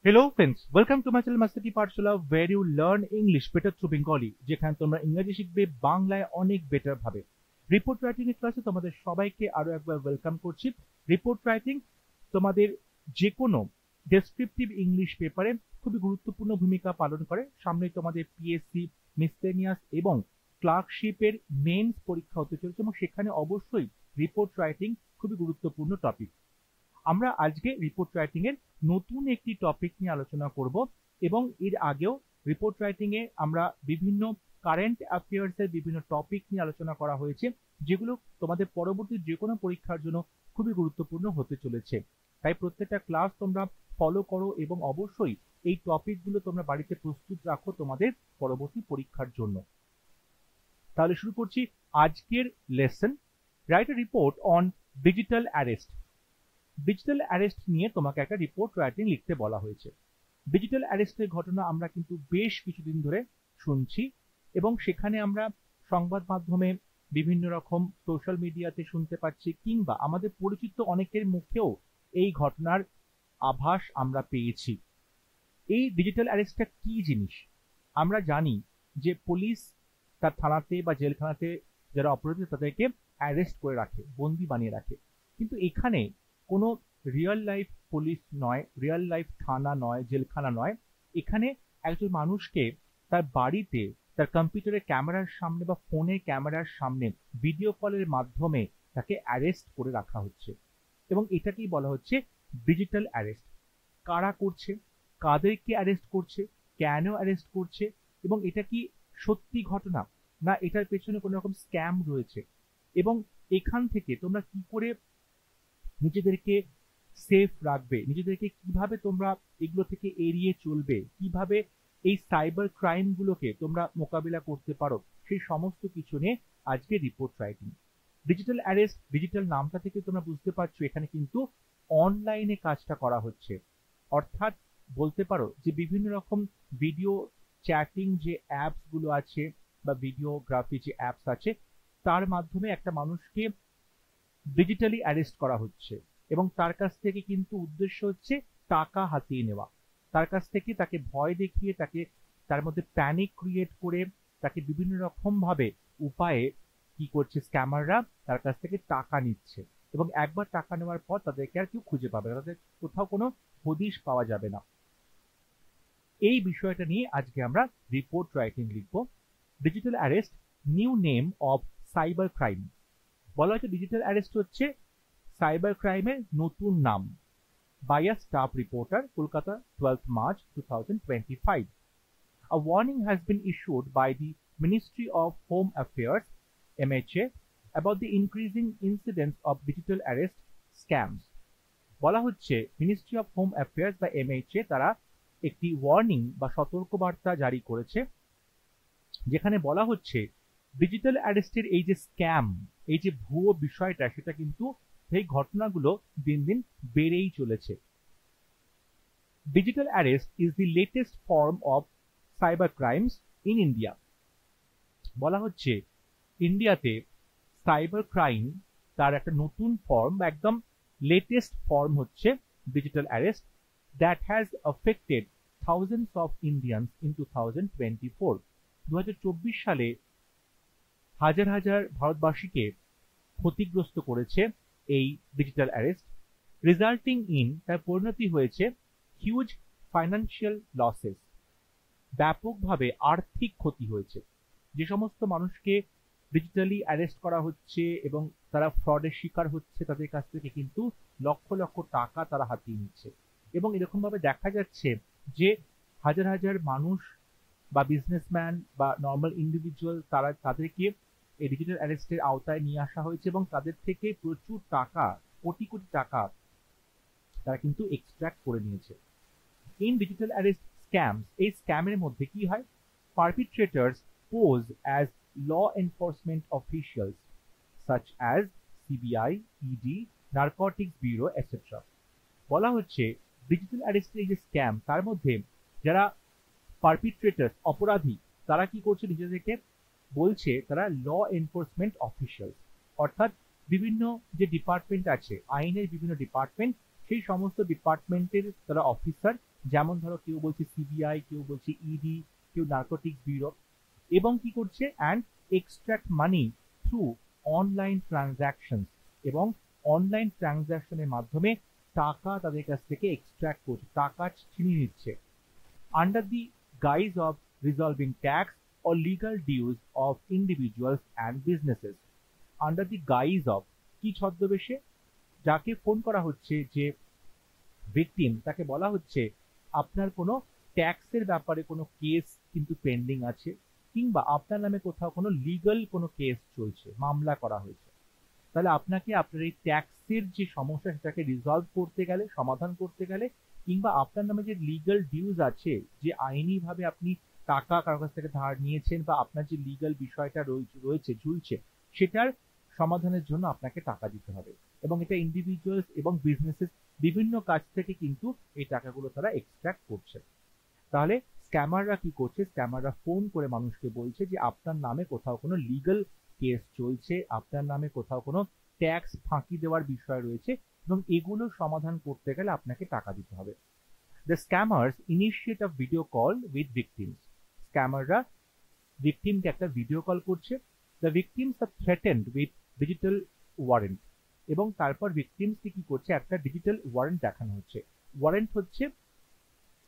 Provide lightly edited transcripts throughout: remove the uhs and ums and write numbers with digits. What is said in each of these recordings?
Hello friends, welcome to my channel Master Key Pathshala where you learn English better through Bengali, যেখানে তোমরা ইংরেজি শিখবে বাংলায় অনেক বেটার ভাবে। রিপোর্ট রাইটিং এর ক্লাসে তোমাদের সবাইকে আরো একবার ওয়েলকাম করছি। রিপোর্ট রাইটিং তোমাদের যে কোনো ডেসক্রিপটিভ ইংলিশ পেপারে খুবই গুরুত্বপূর্ণ ভূমিকা পালন করে। সামনে তোমাদের পিএসসি, মিসলেনিয়াস এবং ক্লার্কশিপের মেইনস পরীক্ষা হতে চলেছে এবং সেখানে অবশ্যই রিপোর্ট রাইটিং খুবই গুরুত্বপূর্ণ টপিক। আমরা আজকে রিপোর্ট রাইটিং এর নতুন একটি টপিক নিয়ে আলোচনা করব এবং এর আগেও রিপোর্ট রাইটিং এ আমরা বিভিন্ন কারেন্ট অ্যাফেয়ার্স এর বিভিন্ন টপিক নিয়ে আলোচনা করা হয়েছে, যেগুলো তোমাদের পরবর্তী যে কোনো পরীক্ষার জন্য খুবই গুরুত্বপূর্ণ হতে চলেছে। তাই প্রত্যেকটা ক্লাস তোমরা ফলো করো এবং অবশ্যই এই টপিকগুলো তোমরা বাড়িতে প্রস্তুত রাখো তোমাদের পরবর্তী পরীক্ষার জন্য। তাহলে শুরু করছি আজকের lesson. Write a report on digital arrest. Digital arrest নিয়ে তোমাকে একটা রিপোর্ট রাইটিং লিখতে বলা হয়েছে। ডিজিটাল অ্যারেস্টের ঘটনা আমরা কিন্তু বেশ কিছুদিন ধরে শুনছি এবং সেখানে আমরা সংবাদ মাধ্যমে বিভিন্ন রকম সোশ্যাল মিডিয়াতে শুনতে পাচ্ছি, কিংবা আমাদের পরিচিত অনেকের মুখেও এই ঘটনার আভাস আমরা পেয়েছি। এই ডিজিটাল অ্যারেস্টটা কি জিনিস? আমরা জানি যে পুলিশ তার থানাতে বা জেলখানাতে যারা অপরাধী তাদেরকে অ্যারেস্ট করে রাখে, বন্দি বানিয়ে রাখে, কিন্তু এখানে কোনো রিয়েল লাইফ পুলিশ নয়, রিয়েল লাইফ থানা নয়, জেলখানা নয়। এখানে একজন মানুষকে তার বাড়িতে তার কম্পিউটারের ক্যামেরার সামনে বা ফোনের ক্যামেরার সামনে ভিডিও কলের মাধ্যমে তাকে অ্যারেস্ট করে রাখা হচ্ছে এবং এটাকেই বলা হচ্ছে ডিজিটাল অ্যারেস্ট। কারা করছে, কাদেরকে অ্যারেস্ট করছে, কেন অ্যারেস্ট করছে এবং এটা কি সত্যি ঘটনা না এটার পেছনে কোনো রকম স্ক্যাম রয়েছে, এবং এখান থেকে তোমরা কি করে নিজেদেরকে সেফ রাখবে, নিজেদেরকে কিভাবে তোমরা এগুলো থেকে এড়িয়ে চলবে, কিভাবে এই সাইবার ক্রাইম গুলোকে তোমরা মোকাবিলা করতে পারো, সেই সমস্ত কিছু নিয়ে আজকে report writing. Digital arrest, digital নামটা থেকে তোমরা বুঝতে পারছো এখানে কিন্তু অনলাইনে কাজটা করা হচ্ছে। অর্থাৎ বলতে পারো যে বিভিন্ন রকম ভিডিও চ্যাটিং যে অ্যাপস গুলো আছে বা ভিডিওগ্রাফি যে অ্যাপস আছে, তার মাধ্যমে একটা মানুষকে ডিজিটালি অ্যারেস্ট করা হচ্ছে এবং তার কাছ থেকে কিন্তু উদ্দেশ্য হচ্ছে টাকা হাতিয়ে নেওয়া। তার কাছ থেকে তাকে ভয় দেখিয়ে, তাকে তার মধ্যে প্যানিক ক্রিয়েট করে, তাকে বিভিন্ন রকম ভাবে উপায়ে কি করছে স্ক্যামাররা, তার কাছ থেকে টাকা নিচ্ছে এবং একবার টাকা নেওয়ার পর তাদেরকে আর কেউ খুঁজে পাবে না, তাদের কোথাও কোনো হদিশ পাওয়া যাবে না। এই বিষয়টা নিয়ে আজকে আমরা রিপোর্ট রাইটিং লিখব। Digital arrest, new name of cyber crime. বলা হচ্ছে ডিজিটাল অ্যারেস্ট হচ্ছে সাইবার ক্রাইমের নতুন নাম। By a staff reporter, Kolkata, 12th March 2025. A warning has been issued by the Ministry of Home Affairs, MHA, about the increasing incidence of digital arrest scams. বলা হচ্ছে ministry of home affairs বা MHA তারা একটি warning বা সতর্কবার্তা জারি করেছে, যেখানে বলা হচ্ছে ডিজিটাল অ্যারেস্টের এই যে স্ক্যাম, এই যে ভুয়ো বিষয়টা, সেটা কিন্তু এই ঘটনাগুলো দিন দিন বেড়েই চলেছে। Digital arrest is the latest form of cyber crimes in India. বলা হচ্ছে ইন্ডিয়াতে সাইবার ক্রাইম তার একটা নতুন ফর্ম, একদম লেটেস্ট ফর্ম হচ্ছে digital arrest, that has affected thousands of Indians in 2024। 2024 সালে হাজার হাজার ভারতবাসীকে ক্ষতিগ্রস্ত করেছে এই ডিজিটাল অ্যারেস্ট, রেজাল্টিং ইন, তার পরিণতি হয়েছে হিউজ ফাইন্যান্সিয়াল লসেস, ব্যাপকভাবে আর্থিক ক্ষতি হয়েছে। যে সমস্ত মানুষকে ডিজিটালি অ্যারেস্ট করা হচ্ছে এবং তারা ফ্রডের শিকার হচ্ছে, তাদের কাছ থেকে কিন্তু লক্ষ লক্ষ টাকা তারা হাতিয়ে নিচ্ছে এবং এরকম ভাবে দেখা যাচ্ছে যে হাজার হাজার মানুষ বা বিজনেসম্যান বা নর্মাল ইন্ডিভিজুয়াল তাদেরকে এই ডিজিটাল অ্যারেস্টের আওতায় নিয়ে আসা হয়েছে এবং তাদের থেকে প্রচুর টাকা, কোটি কোটি টাকা তারা কিন্তু এক্সট্রাক্ট করে নিয়েছে। ইন ডিজিটাল অ্যারেস্ট স্ক্যামস, এই স্ক্যামের মধ্যে কি হয়? Perpetrators pose as law enforcement officials such as CBI, ED, narcotics bureau etcetera. বলা হচ্ছে ডিজিটাল অ্যারেস্টের এই যে স্ক্যাম, তার মধ্যে যারা পারপিট্রেটরস, অপরাধী, তারা কি করছে? নিজেদেরকে বলছে তারা ল এনফোর্সমেন্ট অফিসিয়াল, অর্থাৎ বিভিন্ন যে ডিপার্টমেন্ট আছে, আইনের বিভিন্ন ডিপার্টমেন্ট, সেই সমস্ত ডিপার্টমেন্টের তারা অফিসার যেমন ধরো কেউ বলছে সিবিআই, কেউ বলছে ইডি, কেউ নার্কোটিক্স ব্যুরো, এবং কি করছে and extract money through online transaction, এবং অনলাইন ট্রানজাকশনের মাধ্যমে টাকা তাদের কাছ থেকে এক্সট্রাক্ট করছে, টাকা ছিনিয়ে নিচ্ছে under the guys of resolving tax or legal dues of individuals and businesses. Under the guise of, কি ছদ্মবেশে, যাকে ফোন করা হচ্ছে যে ভিকটিম, তাকে বলা হচ্ছে আপনার কোনো ট্যাক্সের ব্যাপারে কোনো কেস কিন্তু পেন্ডিং আছে, কিংবা আপনার নামে কোথাও কোনো লিগাল কোনো কেস চলছে, মামলা করা হয়েছে, তাহলে আপনাকে আপনার এই ট্যাক্সের যে সমস্যা সেটাকে রিজলভ করতে গেলে, সমাধান করতে গেলে, কিংবা আপনার নামে যে লিগাল ডিউজ আছে, যে আইনিভাবে আপনি টাকা কারোর কাছ থেকে ধার নিয়েছেন বা আপনার যে লিগাল বিষয়টা রয়েছে ঝুলছে, সেটার সমাধানের জন্য আপনাকে টাকা দিতে হবে। এবং এটা ইন্ডিভিজুয়ালস এবং বিজনেসেস বিভিন্ন কাজ থেকে কিন্তু এই টাকাগুলো তারা এক্সট্রাক্ট করছে। তাহলে স্ক্যামাররা কি করছে, স্ক্যামাররা ফোন করে মানুষকে বলছে যে আপনার নামে কোথাও কোনো লিগাল কেস চলছে, আপনার নামে কোথাও কোনো ট্যাক্স ফাঁকি দেওয়ার বিষয় রয়েছে, এবং এগুলো সমাধান করতে গেলে আপনাকে টাকা দিতে হবে। The scammers initiate a video call with victims. স্ক্যামাররা ভিকটিমকে একটা ভিডিও কল করছে। The victims are threatened with digital warrant, এবং তারপর ভিকটিমসকে কি করছে, একটা ডিজিটাল ওয়ারেন্ট দেখানো হচ্ছে। ওয়ারেন্ট হচ্ছে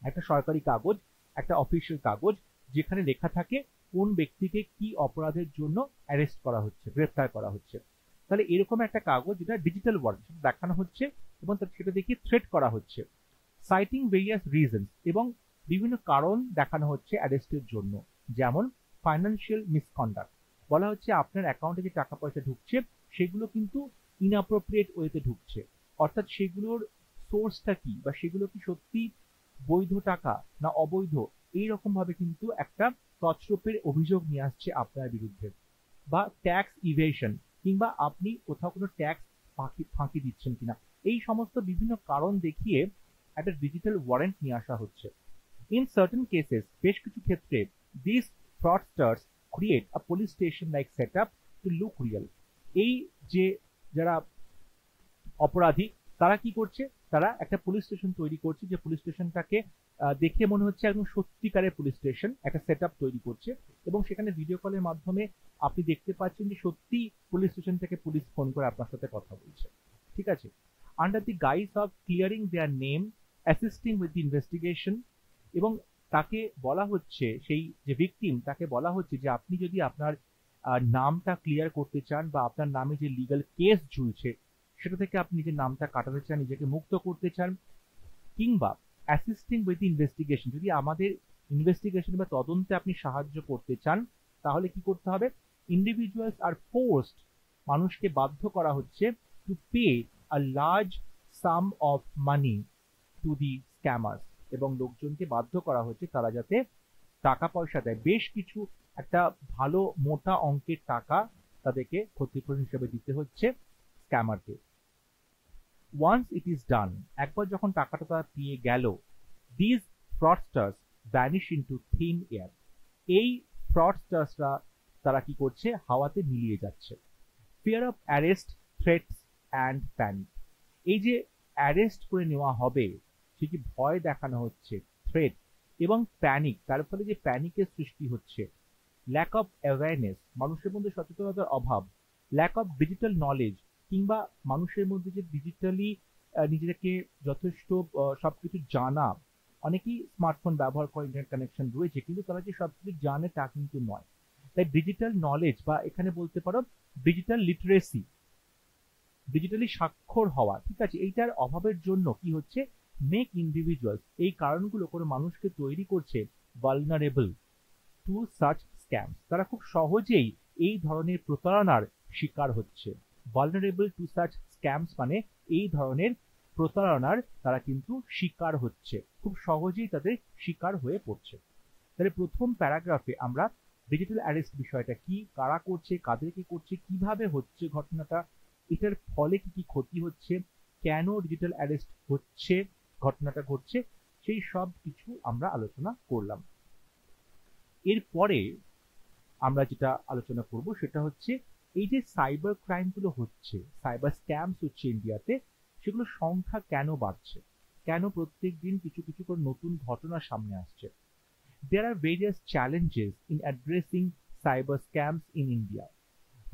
একটা সরকারি কাগজ, একটা অফিসিয়াল কাগজ, যেখানে লেখা থাকে কোন ব্যক্তিকে কি অপরাধের জন্য অ্যারেস্ট করা হচ্ছে, গ্রেফতার করা হচ্ছে। তাহলে এরকম একটা কাগজ, যেটা ডিজিটাল ওয়ারেন্ট, দেখানো হচ্ছে এবং সেটা দেখিয়ে থ্রেট করা হচ্ছে, সাইটিং ভেরিয়াস রিজনস, এবং বিভিন্ন কারণ দেখানো হচ্ছে অ্যারেস্টের জন্য। যেমন ফাইন্যান্সিয়াল মিসকন্ডাক্ট, বলা হচ্ছে আপনার অ্যাকাউন্টে যে টাকা পয়সা ঢুকছে সেগুলো কিন্তু ইনঅ্যাপ্রোপ্রিয়েট ওয়েতে ঢুকছে, অর্থাৎ সেগুলোর সোর্সটা কি, বা সেগুলো কি সত্যি বৈধ টাকা না অবৈধ, এইরকম ভাবে কিন্তু একটা তছরূপের অভিযোগ নিয়ে আসছে আপনার বিরুদ্ধে। বা ট্যাক্স ইভেশন, কিংবা আপনি কোথাও কোনো ট্যাক্স ফাঁকি দিচ্ছেন কিনা, এই সমস্ত বিভিন্ন কারণ দেখিয়ে একটা ডিজিটাল ওয়ারেন্ট নিয়ে আসা হচ্ছে। ইন সার্টেন কেসেস, বেশ কিছু ক্ষেত্রে, this fraudsters create a police station like set up to look real. এই যে যারা অপরাধী, তারা কি করছে, তারা একটা পুলিশ স্টেশন তৈরি করছে, যে পুলিশ স্টেশনটাকে দেখে মনে হচ্ছে একদম সত্যিকারের পুলিশ স্টেশন, একটা সেট আপ তৈরি করছে, এবং সেখানে ভিডিও কলের মাধ্যমে আপনি দেখতে পাচ্ছেন যে সত্যি পুলিশ স্টেশন থেকে পুলিশ ফোন করে আপনার সাথে কথা বলছে, ঠিক আছে। Under the guys of clearing there name, assisting with the investigation, এবং তাকে বলা হচ্ছে, সেই যে ভিকটিম, তাকে বলা হচ্ছে যে আপনি যদি আপনার নামটা ক্লিয়ার করতে চান, বা আপনার নামে যে লিগাল কেস ঝুলছে সেটা থেকে আপনি নিজের নামটা কাটাতে চান, নিজেকে মুক্ত করতে চান, কিংবা অ্যাসিস্টিং উইথ ইনভেস্টিগেশন, যদি আমাদের ইনভেস্টিগেশন বা তদন্তে আপনি সাহায্য করতে চান, তাহলে কি করতে হবে, ইন্ডিভিজুয়ালস আর ফোর্সড, মানুষকে বাধ্য করা হচ্ছে to pay a large some of money to the scammers, এবং লোকজনকে বাধ্য করা হচ্ছে তারা যাতে টাকা পয়সা দেয়, বেশ কিছু একটা ভালো মোটা অঙ্কের টাকা তাদেরকে ক্ষতিপূরণ হিসেবে দিতে হচ্ছে স্ক্যামারকে। ওয়ান্স ইট ইজ ডান, একবার যখন টাকাটা তারা পেয়ে গেল, this fraudsters vanish into thin air, এই ফ্রডস্টার্সরা তারা কি করছে, হাওয়াতে মিলিয়ে যাচ্ছে। Fear of arrest, threats and panic, এই যে অ্যারেস্ট করে নেওয়া হবে, সে যে ভয় দেখানো হচ্ছে, থ্রেট এবং প্যানিক, তার ফলে যে প্যানিকের সৃষ্টি হচ্ছে। ল্যাক অফ অ্যাওয়ারনেস, মানুষের মধ্যে সচেতনতার অভাব। ল্যাক অফ ডিজিটাল নলেজ, কিংবা মানুষের মধ্যে যে ডিজিটালি নিজেকে যথেষ্ট সবকিছু জানা, অনেকেই স্মার্টফোন ব্যবহার করে, ইন্টারনেট কানেকশন রয়েছে, কিন্তু তারা যে সবকিছু জানে তা কিন্তু নয়। তাই ডিজিটাল নলেজ, বা এখানে বলতে পারো ডিজিটাল লিটারেসি, ডিজিটালি স্বাক্ষর হওয়া, ঠিক আছে, এইটার অভাবের জন্য কি হচ্ছে, মেক ইন্ডিভিজুয়ালস, এই কারণগুলো কোনো মানুষকে তৈরি করছে ভালনারেবল টু সাচ স্ক্যামস, তারা খুব সহজেই এই ধরনের প্রতারণার শিকার হচ্ছে। ভালনারেবল টু সাচ স্ক্যামস মানে এই ধরনের প্রতারণার তারা কিন্তু শিকার হচ্ছে, খুব সহজেই তাদের শিকার হয়ে পড়ছে। তাহলে প্রথম প্যারাগ্রাফে আমরা ডিজিটাল অ্যারেস্ট বিষয়টা কি, কারা করছে, কাদেরকে করছে, কিভাবে হচ্ছে ঘটনাটা, এটার ফলে কি কি ক্ষতি হচ্ছে, কেন ডিজিটাল অ্যারেস্ট হচ্ছে, ঘটনাটা ঘটছে, সেই সব কিছু আমরা আলোচনা করলাম। এরপরে আমরা যেটা আলোচনা করব সেটা হচ্ছে এই যে সাইবার ক্রাইম গুলো হচ্ছে, সাইবার স্ক্যামস হচ্ছে ইন্ডিয়াতে, সেগুলো সংখ্যা কেন বাড়ছে, কেন প্রত্যেক দিন কিছু কিছু করে নতুন ঘটনা সামনে আসছে। There are various challenges in addressing cyber scams in India.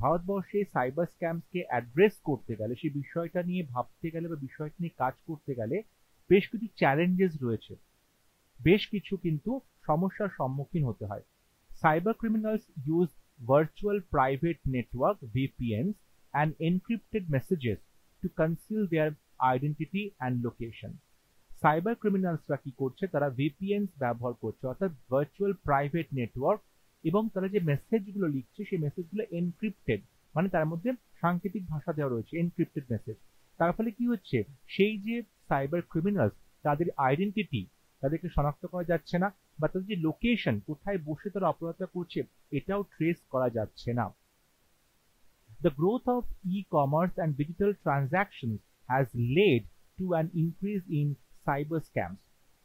ভারতবর্ষে সাইবার স্ক্যামসকে অ্যাড্রেস করতে গেলে, সেই বিষয়টা নিয়ে ভাবতে গেলে বা বিষয়টা নিয়ে কাজ করতে গেলে বেশ কিছু চ্যালেঞ্জেস রয়েছে, বেশ কিছু কিন্তু সমস্যার সম্মুখীন হতে হয়। Cyber criminals use virtual private network VPNs and encrypted messages to conceal their identity and location. Cyber ক্রিমিনালসরা কি করছে, তারা VPNs ব্যবহার করছে, অর্থাৎ ভার্চুয়াল প্রাইভেট নেটওয়ার্ক, এবং তারা যে মেসেজগুলো লিখছে সেই মেসেজগুলো এনক্রিপ্টেড, মানে তার মধ্যে সাংকেতিক ভাষা দেওয়া রয়েছে, এনক্রিপ্টেড মেসেজ। তার ফলে কি হচ্ছে, সেই যে সাইবার ক্রিমিনালস, তাদের আইডেন্টিটি, তাদেরকে শনাক্ত করা যাচ্ছে না, বা তাদের যে লোকেশন, কোথায় বসে তারা অপরাধটা করছে, এটাও ট্রেস করা যাচ্ছে না। The growth of e-commerce and digital transactions has led to an increase in cyber scams.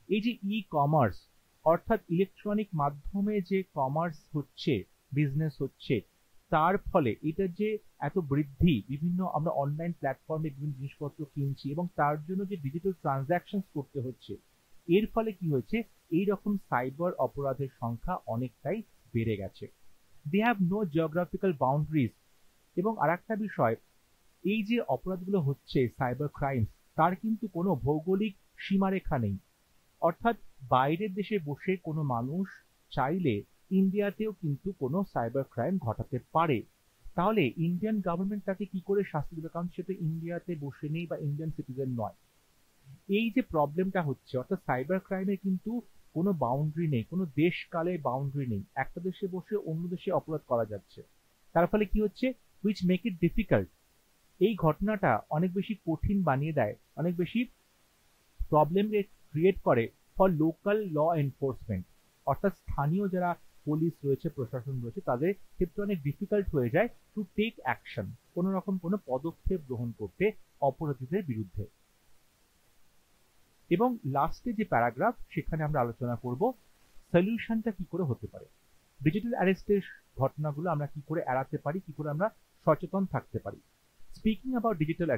এই যে ই-কমার্স, অর্থাৎ ইলেকট্রনিক মাধ্যমে যে কমার্স হচ্ছে, বিজনেস হচ্ছে, তার ফলে এটা যে এত বৃদ্ধি, বিভিন্ন আমরা অনলাইন প্ল্যাটফর্মে বিভিন্ন জিনিসপত্র কিনছি এবং তার জন্য যে ডিজিটাল ট্রানজাকশন করতে হচ্ছে, এর ফলে কি হয়েছে, এই রকম সাইবার অপরাধের সংখ্যা অনেকটাই বেড়ে গেছে। They have no geographical boundaries. এবং আরেকটা বিষয়, এই যে অপরাধগুলো হচ্ছে সাইবার ক্রাইমস, তার কিন্তু কোনো ভৌগোলিক সীমারেখা নেই। অর্থাৎ বাইরের দেশে বসে কোনো মানুষ চাইলে ইন্ডিয়াতেও কিন্তু কোনো সাইবার ক্রাইম ঘটাতে পারে। তাহলে ইন্ডিয়ান গভর্নমেন্ট তাকে কি করে শাস্তি দেবে, কারণ সে তো ইন্ডিয়াতে বসে নেই বা ইন্ডিয়ান সিটিজেন নয়। এই যে প্রবলেমটা হচ্ছে, অর্থাৎ সাইবার ক্রাইমে কিন্তু কোনো বাউন্ডারি নেই, কোনো দেশকালে বাউন্ডারি নেই, একটা দেশে বসে অন্য দেশে অপরাধ করা যাচ্ছে। তার ফলে কি হচ্ছে, হুইচ মেক ইট ডিফিকাল্ট, এই ঘটনাটা অনেক বেশি কঠিন বানিয়ে দেয়, অনেক বেশি প্রবলেম ক্রিয়েট করে ফর লোকাল ল এনফোর্সমেন্ট, অর্থাৎ স্থানীয় যারা পুলিশ রয়েছে, প্রশাসন রয়েছে, তাদের ক্ষেত্রে অনেক ডিফিকাল্ট হয়ে যায় টু টেক অ্যাকশন, কোনো রকম কোনো পদক্ষেপ গ্রহণ করতে অপরাধীদের বিরুদ্ধে। এবং লাস্টে যে প্যারাগ্রাফ, সেখানে আমরা আলোচনা করব সলিউশনটা কি করে হতে পারে, ডিজিটাল অ্যারেস্টের ঘটনাগুলো আমরা কি করে এড়াতে পারি, কি করে আমরা সচেতন থাকতে পারি। স্পিকিং অ্যাবাউট ডিজিটাল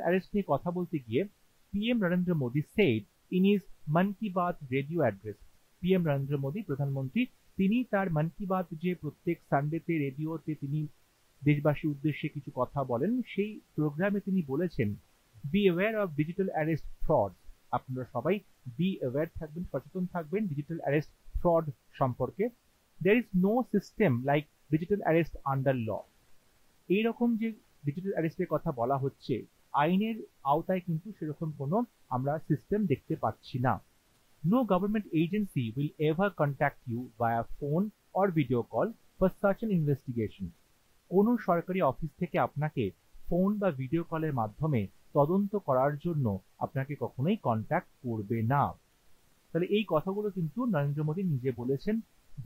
অ্যারেস্ট নিয়ে কথা বলতে গিয়ে PM Narendra Modi said in his Mann Ki Baat radio address, PM Narendra Modi, প্রধানমন্ত্রী, তিনি তার মন কি বাত যে প্রত্যেক সানডেতে রেডিওতে তিনি দেশবাসীর উদ্দেশ্যে কিছু কথা বলেন, সেই প্রোগ্রামে তিনি বলেছেন, be aware of digital arrest fraud. আপনারা সবাই বি অ্যাওয়্যার থাকবেন, সচেতন থাকবেন ডিজিটাল অ্যারেস্ট ফ্রড সম্পর্কে। There is no system like digital arrest under law. এইরকম যে ডিজিটাল অ্যারেস্টের কথা বলা হচ্ছে, আইনের আওতায় কিন্তু সেরকম কোনো আমরা সিস্টেম দেখতে পাচ্ছি না। No government agency will ever contact you via phone or video call for such an investigation. কোনো সরকারি অফিস থেকে আপনাকে ফোন বা ভিডিও কলের মাধ্যমে তদন্ত করার জন্য আপনাকে কখনোই কন্ট্যাক্ট করবে না। তাহলে এই কথাগুলো কিন্তু নরেন্দ্র মোদী নিজে বলেছেন,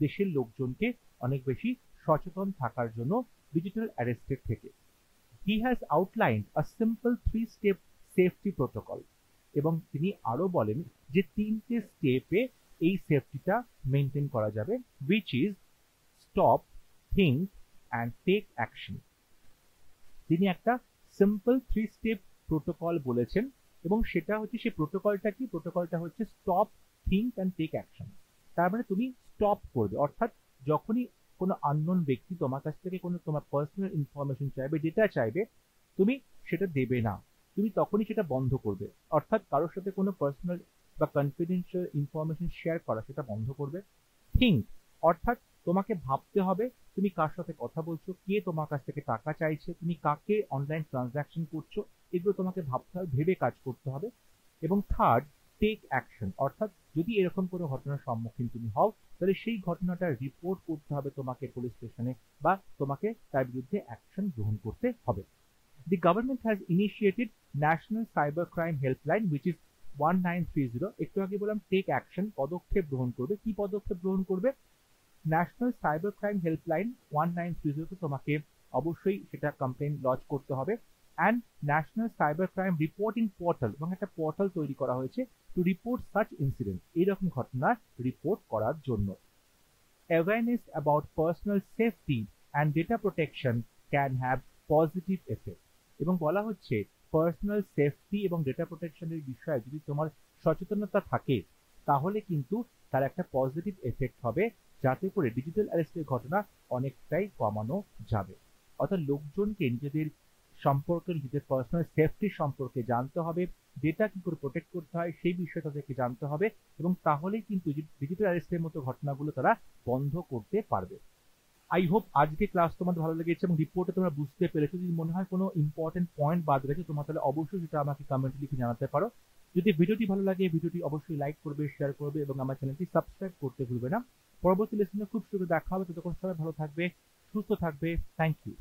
দেশের লোকজনকে অনেক বেশি সচেতন থাকার জন্য ডিজিটাল অ্যারেস্টের থেকে। He has outlined a simple 3-step safety protocol, এবং তিনি আরো বলেন যে 3টে স্টেপে এই সেফটিটা মেনটেন করা যাবে, which is stop, think and take action। তিনি একটা সিম্পল 3-স্টেপ প্রোটোকল বলেছেন, এবং সেটা হচ্ছে, সেই প্রোটোকলটা কি, প্রোটোকলটা হচ্ছে stop, think and take action. তার মানে তুমি স্টপ করবে, অর্থাৎ যখনই কোনো আননোন ব্যক্তি তোমার কাছ থেকে কোনো তোমার পার্সোনাল ইনফরমেশন চাইবে, ডেটা চাইবে, তুমি সেটা দেবে না, তুমি তখনই সেটা বন্ধ করবে। অর্থাৎ কারোর সাথে কোনো পার্সোনাল বা কনফিডেন্সিয়াল ইনফরমেশন শেয়ার করা, সেটা বন্ধ করবে। থিঙ্ক, অর্থাৎ তোমাকে ভাবতে হবে তুমি কার সাথে কথা বলছো, কে তোমার কাছ থেকে টাকা চাইছে, তুমি কাকে অনলাইন ট্রানজাকশন করছো, এগুলো তোমাকে ভাবতে হবে, ভেবে কাজ করতে হবে। এবং থার্ড, টেক অ্যাকশন, অর্থাৎ যদি এরকম কোনো ঘটনার সম্মুখীন তুমি হও, তাহলে সেই ঘটনাটা রিপোর্ট করতে হবে তোমাকে পুলিশ স্টেশনে, বা তোমাকে তার বিরুদ্ধে অ্যাকশন গ্রহণ করতে হবে। The government has initiated national cyber crime helpline which is 1930। একটু আগে বললাম টেক অ্যাকশন, পদক্ষেপ গ্রহণ করবে। কি পদক্ষেপ গ্রহণ করবে? ন্যাশনাল সাইবার ক্রাইম হেল্পলাইন 1930 তে তোমাকে অবশ্যই সেটা কমপ্লেন লজ করতে হবে। And national cyber crime reporting portal, এবং একটা পোর্টাল তৈরি করা হয়েছে টু রিপোর্ট সাচ ইনসিডেন্ট, এইরকম ঘটনা রিপোর্ট করার জন্য। Awareness about personal safety and data protection can have positive effect, এবং বলা হচ্ছে পার্সোনাল সেফটি এবং ডেটা প্রোটেকশনের বিষয়ে যদি তোমার সচেতনতা থাকে, তাহলে কিন্তু তার একটা পজিটিভ এফেক্ট হবে, যাতে করে ডিজিটাল অ্যারেস্টের ঘটনা অনেকটাই কমানো যাবে। অর্থাৎ লোকজনকে নিজেদের সম্পর্কে, নিজেদের পার্সোনাল সেফটি সম্পর্কে জানতে হবে, ডেটা কি করে প্রোটেক্ট করতে হয় সেই বিষয়ে তাদেরকে জানতে হবে, এবং তাহলেই কিন্তু ডিজিটাল অ্যারেস্টের মতো ঘটনাগুলো তারা বন্ধ করতে পারবে। আই হোপ আজকে ক্লাস তোমাদের ভালো লেগেছে এবং রিপোর্টে তোমরা বুঝতে পেরেছো। যদি মনে হয় কোনো ইম্পর্টেন্ট পয়েন্ট বাদ গেছে তোমার, তাহলে অবশ্যই সেটা আমাকে কমেন্টে লিখে জানাতে পারো। যদি ভিডিওটি ভালো লাগে, ভিডিওটি অবশ্যই লাইক করবে, শেয়ার করবে এবং আমার চ্যানেলটি সাবস্ক্রাইব করতে ভুলবে না। পরবর্তী লেসনে খুব শীঘ্র দেখা হবে। ততক্ষণ সবাই ভালো থাকবে, সুস্থ থাকবে। Thank you.